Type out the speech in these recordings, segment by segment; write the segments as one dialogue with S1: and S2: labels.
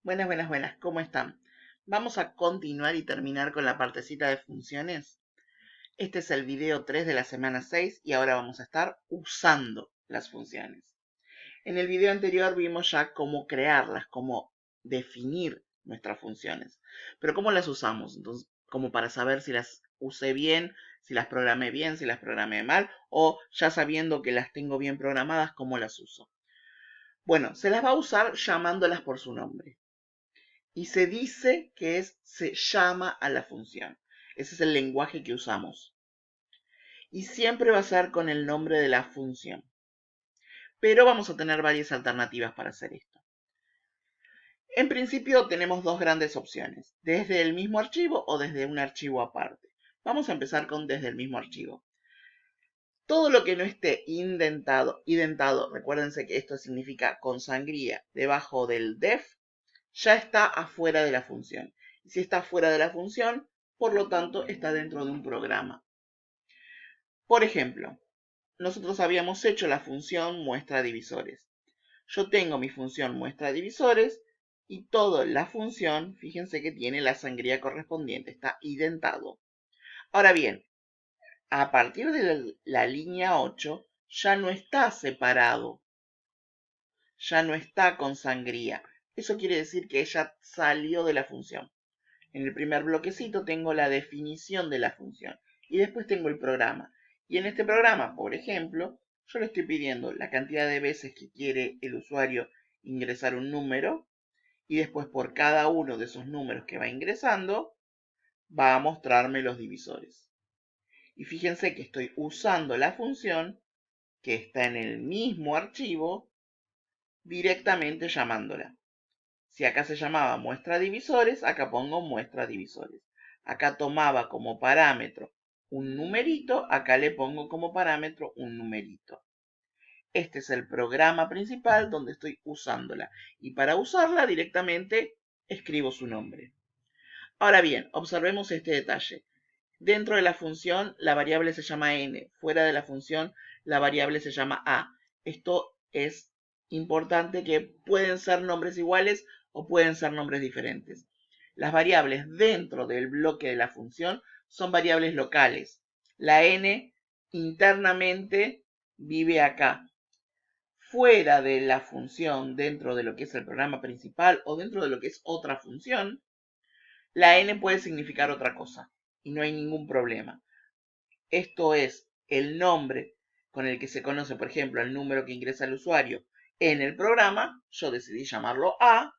S1: Buenas, buenas, buenas, ¿cómo están? Vamos a continuar y terminar con la partecita de funciones. Este es el video 3 de la semana 6 y ahora vamos a estar usando las funciones. En el video anterior vimos ya cómo crearlas, cómo definir nuestras funciones. Pero ¿cómo las usamos? Entonces, como para saber si las usé bien, si las programé bien, si las programé mal, o ya sabiendo que las tengo bien programadas, ¿cómo las uso? Bueno, se las va a usar llamándolas por su nombre. Y se dice que se llama a la función. Ese es el lenguaje que usamos. Y siempre va a ser con el nombre de la función. Pero vamos a tener varias alternativas para hacer esto. En principio tenemos dos grandes opciones, desde el mismo archivo o desde un archivo aparte. Vamos a empezar con desde el mismo archivo. Todo lo que no esté identado, recuérdense que esto significa con sangría, debajo del def, ya está afuera de la función. Y si está fuera de la función, por lo tanto, está dentro de un programa. Por ejemplo, nosotros habíamos hecho la función muestra divisores. Yo tengo mi función muestra divisores y toda la función, fíjense que tiene la sangría correspondiente, está identado. Ahora bien, a partir de la línea 8 ya no está separado, ya no está con sangría. Eso quiere decir que ella salió de la función. En el primer bloquecito tengo la definición de la función y después tengo el programa. Y en este programa, por ejemplo, yo le estoy pidiendo la cantidad de veces que quiere el usuario ingresar un número y después por cada uno de esos números que va ingresando va a mostrarme los divisores. Y fíjense que estoy usando la función que está en el mismo archivo directamente llamándola. Si acá se llamaba muestra divisores, acá pongo muestra divisores. Acá tomaba como parámetro un numerito, acá le pongo como parámetro un numerito. Este es el programa principal donde estoy usándola. Y para usarla directamente escribo su nombre. Ahora bien, observemos este detalle. Dentro de la función la variable se llama n, fuera de la función la variable se llama a. Esto es importante, que pueden ser nombres iguales o pueden ser nombres diferentes. Las variables dentro del bloque de la función son variables locales. La n internamente vive acá. Fuera de la función, dentro de lo que es el programa principal o dentro de lo que es otra función, la n puede significar otra cosa y no hay ningún problema. Esto es el nombre con el que se conoce, por ejemplo, el número que ingresa el usuario en el programa. Yo decidí llamarlo A,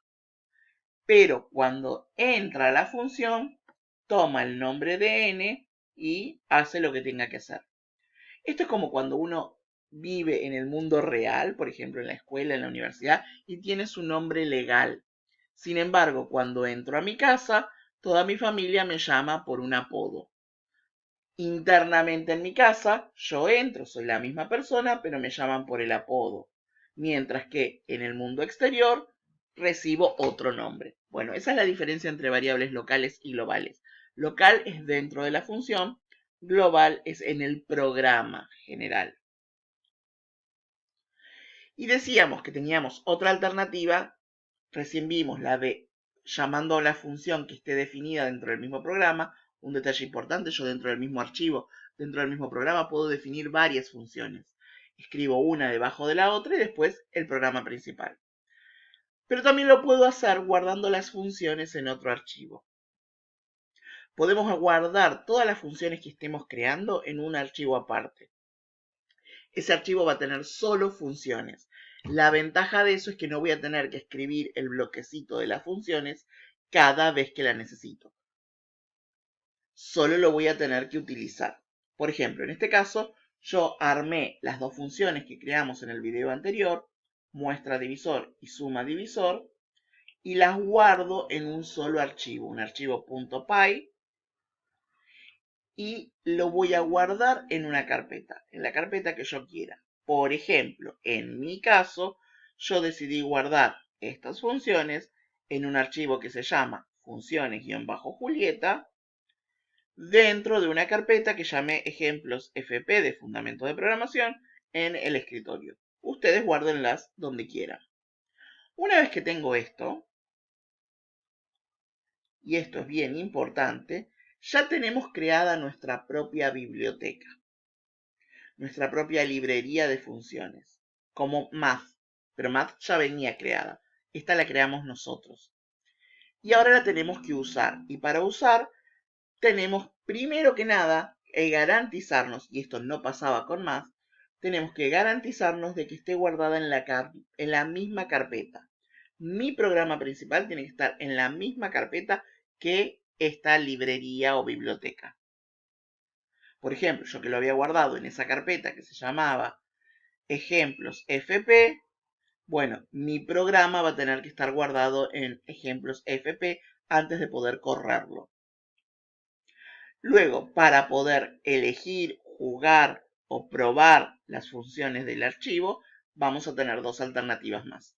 S1: pero cuando entra la función, toma el nombre de n y hace lo que tenga que hacer. Esto es como cuando uno vive en el mundo real, por ejemplo, en la escuela, en la universidad, y tiene su nombre legal. Sin embargo, cuando entro a mi casa, toda mi familia me llama por un apodo. Internamente en mi casa, yo entro, soy la misma persona, pero me llaman por el apodo. Mientras que en el mundo exterior recibo otro nombre. Bueno, esa es la diferencia entre variables locales y globales. Local es dentro de la función, global es en el programa general. Y decíamos que teníamos otra alternativa, recién vimos la de llamando a la función que esté definida dentro del mismo programa. Un detalle importante, yo dentro del mismo archivo, dentro del mismo programa, puedo definir varias funciones. Escribo una debajo de la otra y después el programa principal. Pero también lo puedo hacer guardando las funciones en otro archivo. Podemos guardar todas las funciones que estemos creando en un archivo aparte. Ese archivo va a tener solo funciones. La ventaja de eso es que no voy a tener que escribir el bloquecito de las funciones cada vez que la necesito. Solo lo voy a tener que utilizar. Por ejemplo, en este caso, yo armé las dos funciones que creamos en el video anterior, muestra divisor y suma divisor, y las guardo en un solo archivo, un archivo .py, y lo voy a guardar en una carpeta, en la carpeta que yo quiera. Por ejemplo, en mi caso, yo decidí guardar estas funciones en un archivo que se llama funciones-julieta dentro de una carpeta que llamé ejemplos FP de fundamento de programación en el escritorio. Ustedes guárdenlas donde quieran. Una vez que tengo esto, y esto es bien importante, ya tenemos creada nuestra propia biblioteca, nuestra propia librería de funciones, como math, pero math ya venía creada. Esta la creamos nosotros. Y ahora la tenemos que usar. Y para usar, tenemos primero que nada que garantizarnos, y esto no pasaba con math, tenemos que garantizarnos de que esté guardada en la misma carpeta. Mi programa principal tiene que estar en la misma carpeta que esta librería o biblioteca. Por ejemplo, yo que lo había guardado en esa carpeta que se llamaba ejemplos FP, bueno, mi programa va a tener que estar guardado en ejemplos FP antes de poder correrlo. Luego, para poder elegir, jugar o probar las funciones del archivo, vamos a tener dos alternativas más.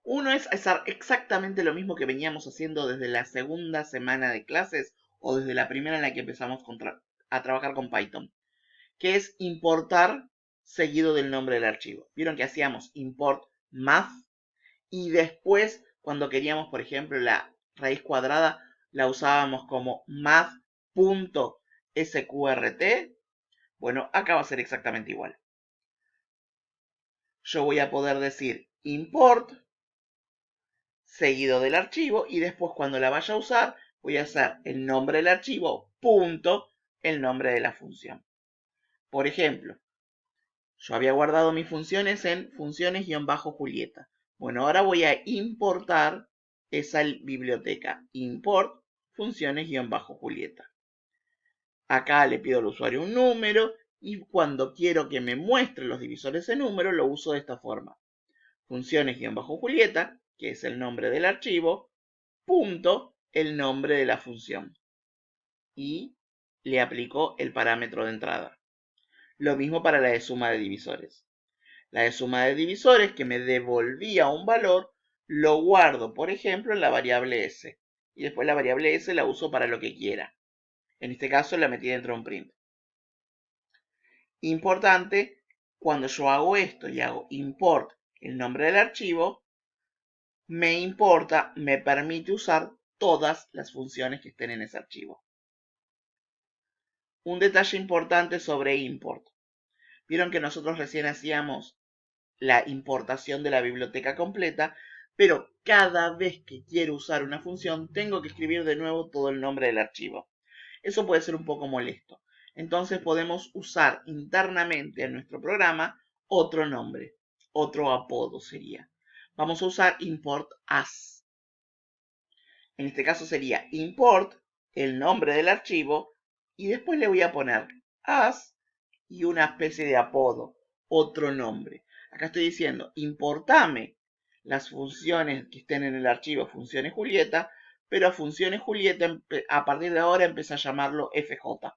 S1: Uno es hacer exactamente lo mismo que veníamos haciendo desde la segunda semana de clases o desde la primera en la que empezamos a trabajar con Python, que es importar seguido del nombre del archivo. Vieron que hacíamos import math y después cuando queríamos, por ejemplo, la raíz cuadrada, la usábamos como math.sqrt. Bueno, acá va a ser exactamente igual. Yo voy a poder decir import seguido del archivo y después cuando la vaya a usar voy a hacer el nombre del archivo punto el nombre de la función. Por ejemplo, yo había guardado mis funciones en funciones-Julieta. Bueno, ahora voy a importar esa biblioteca. Import funciones-Julieta. Acá le pido al usuario un número y cuando quiero que me muestre los divisores de número lo uso de esta forma. Funciones-Julieta, que es el nombre del archivo, punto el nombre de la función. Y le aplico el parámetro de entrada. Lo mismo para la de suma de divisores. La de suma de divisores que me devolvía un valor, lo guardo, por ejemplo, en la variable s. Y después la variable s la uso para lo que quiera. En este caso la metí dentro de un print. Importante, cuando yo hago esto y hago import el nombre del archivo, me permite usar todas las funciones que estén en ese archivo. Un detalle importante sobre import. Vieron que nosotros recién hacíamos la importación de la biblioteca completa, pero cada vez que quiero usar una función tengo que escribir de nuevo todo el nombre del archivo. Eso puede ser un poco molesto. Entonces podemos usar internamente en nuestro programa otro nombre, otro apodo sería. Vamos a usar import as. En este caso sería import el nombre del archivo y después le voy a poner as y una especie de apodo, otro nombre. Acá estoy diciendo, importame las funciones que estén en el archivo funciones Julieta, pero a funciones Julieta a partir de ahora empecé a llamarlo FJ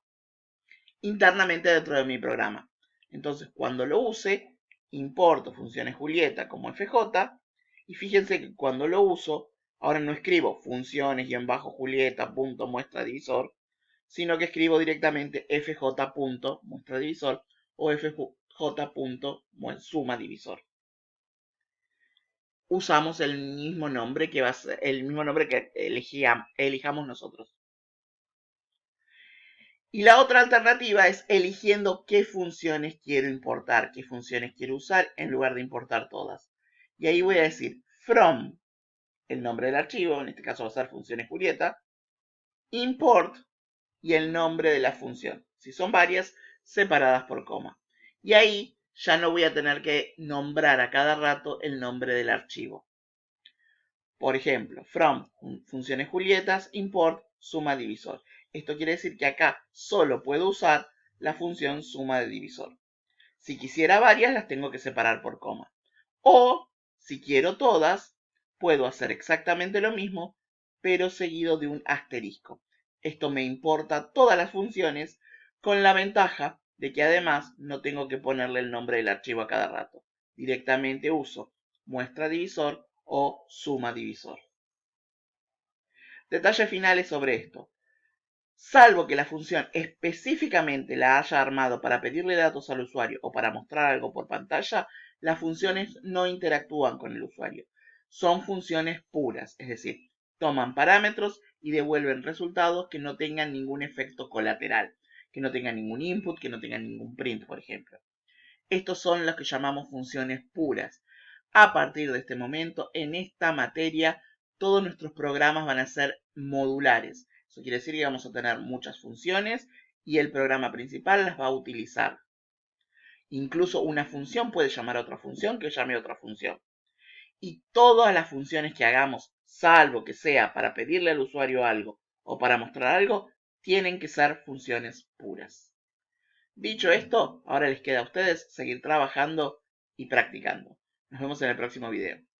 S1: internamente dentro de mi programa. Entonces, cuando lo use, importo funciones Julieta como FJ y fíjense que cuando lo uso, ahora no escribo funciones-Julieta.muestra divisor, sino que escribo directamente FJ.muestra divisor o FJ.suma divisor. Usamos el mismo nombre que elijamos nosotros. Y la otra alternativa es eligiendo qué funciones quiero importar, qué funciones quiero usar en lugar de importar todas. Y ahí voy a decir from, el nombre del archivo, en este caso va a ser funciones Julieta, import y el nombre de la función. Si son varias, separadas por coma. Y ahí ya no voy a tener que nombrar a cada rato el nombre del archivo. Por ejemplo, from funciones Julietas, import suma divisor. Esto quiere decir que acá solo puedo usar la función suma de divisor. Si quisiera varias, las tengo que separar por coma. O, si quiero todas, puedo hacer exactamente lo mismo, pero seguido de un asterisco. Esto me importa todas las funciones, con la ventaja de que además no tengo que ponerle el nombre del archivo a cada rato. Directamente uso muestra divisor o suma divisor. Detalles finales sobre esto. Salvo que la función específicamente la haya armado para pedirle datos al usuario o para mostrar algo por pantalla, las funciones no interactúan con el usuario. Son funciones puras, es decir, toman parámetros y devuelven resultados que no tengan ningún efecto colateral, que no tengan ningún input, que no tengan ningún print, por ejemplo. Estos son los que llamamos funciones puras. A partir de este momento, en esta materia, todos nuestros programas van a ser modulares. Eso quiere decir que vamos a tener muchas funciones y el programa principal las va a utilizar. Incluso una función puede llamar a otra función que llame a otra función. Y todas las funciones que hagamos, salvo que sea para pedirle al usuario algo o para mostrar algo, tienen que ser funciones puras. Dicho esto, ahora les queda a ustedes seguir trabajando y practicando. Nos vemos en el próximo video.